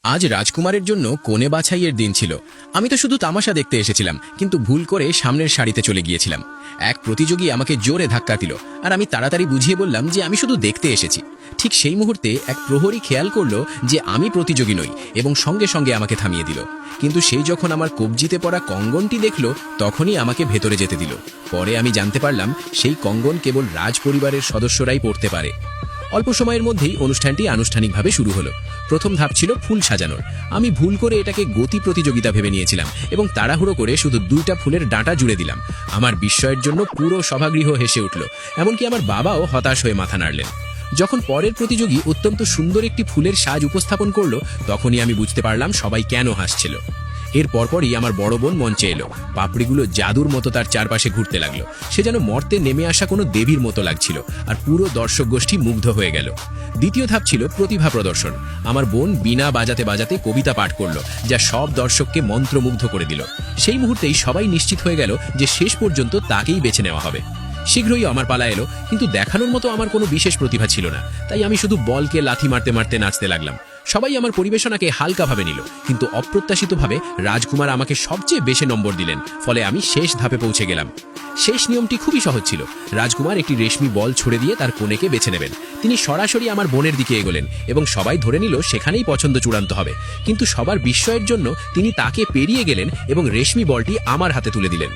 আজ রাজকুমারের জন্য কনে বাছাইয়ের দিন ছিল। আমি তো শুধু তামাশা দেখতে এসেছিলাম, কিন্তু ভুল করে সামনের সারিতে চলে গিয়েছিলাম। এক প্রতিযোগী আমাকে জোরে ধাক্কা দিল, আর আমি তাড়াতাড়ি বুঝিয়ে বললাম যে আমি শুধু দেখতে এসেছি। ঠিক সেই মুহূর্তে এক প্রহরী খেয়াল করলো যে আমি প্রতিযোগী নই, এবং সঙ্গে সঙ্গে আমাকে থামিয়ে দিল। কিন্তু সেই যখন আমার কবজিতে পড়া কঙ্গনটি দেখল, তখনই আমাকে ভেতরে যেতে দিল। পরে আমি জানতে পারলাম সেই কঙ্গন কেবল রাজ পরিবারের সদস্যরাই পড়তে পারে। অল্প সময়ের মধ্যেই অনুষ্ঠানটি আনুষ্ঠানিকভাবে শুরু হলো। প্রথম ধাপ ছিল ফুল সাজানোর। আমি ভুল করে এটাকে গতি প্রতিযোগিতা ভেবে নিয়েছিলাম এবং তাড়াহুড়ো করে শুধু 2টা ফুলের ডাঁটা জুড়ে দিলাম। আমার বিস্ময়ের জন্য পুরো সভাগৃহ হেসে উঠল, এমনকি আমার বাবাও হতাশ হয়ে মাথা নাড়লেন। যখন পরের প্রতিযোগী অত্যন্ত সুন্দর একটি ফুলের সাজ উপস্থাপন করলো, তখনই আমি বুঝতে পারলাম সবাই কেন হাসছিল। এর পরপরই আমার বড় বোন মঞ্চে এলো। পাপড়িগুলো জাদুর মতো তার চারপাশে ঘুরতে লাগলো। সে যেন মর্তে নেমে আসা কোনো দেবীর মতো লাগছিল, আর পুরো দর্শক গোষ্ঠী মুগ্ধ হয়ে গেল। দ্বিতীয় ধাপ ছিল প্রতিভা প্রদর্শন। আমার বোন বীণা বাজাতে বাজাতে কবিতা পাঠ করলো, যা সব দর্শককে মন্ত্রমুগ্ধ করে দিল। সেই মুহূর্তেই সবাই নিশ্চিত হয়ে গেল যে শেষ পর্যন্ত তাকেই বেছে নেওয়া হবে। শীঘ্রই আমার পালা এলো, কিন্তু দেখানোর মতো আমার কোনো বিশেষ প্রতিভা ছিল না। তাই আমি শুধু বলকে লাথি মারতে মারতে নাচতে লাগলাম। সবাই আমার পরিবেশনাকে হালকাভাবে নিল, কিন্তু অপ্রত্যাশিতভাবে রাজকুমার আমাকে সবচেয়ে বেশি নম্বর দিলেন। ফলে আমি শেষ ধাপে পৌঁছে গেলাম। শেষ নিয়মটি খুবই সহজ ছিল। রাজকুমার একটি রেশমি বল ছুড়ে দিয়ে তার কনেকে বেছে নেবেন। তিনি সরাসরি আমার বোনের দিকে এগোলেন এবং সবাই ধরে নিল সেখানেই পছন্দ চূড়ান্ত হবে। কিন্তু সবার বিস্ময়ের জন্য তিনি তাকে পেরিয়ে গেলেন এবং রেশমি বলটি আমার হাতে তুলে দিলেন।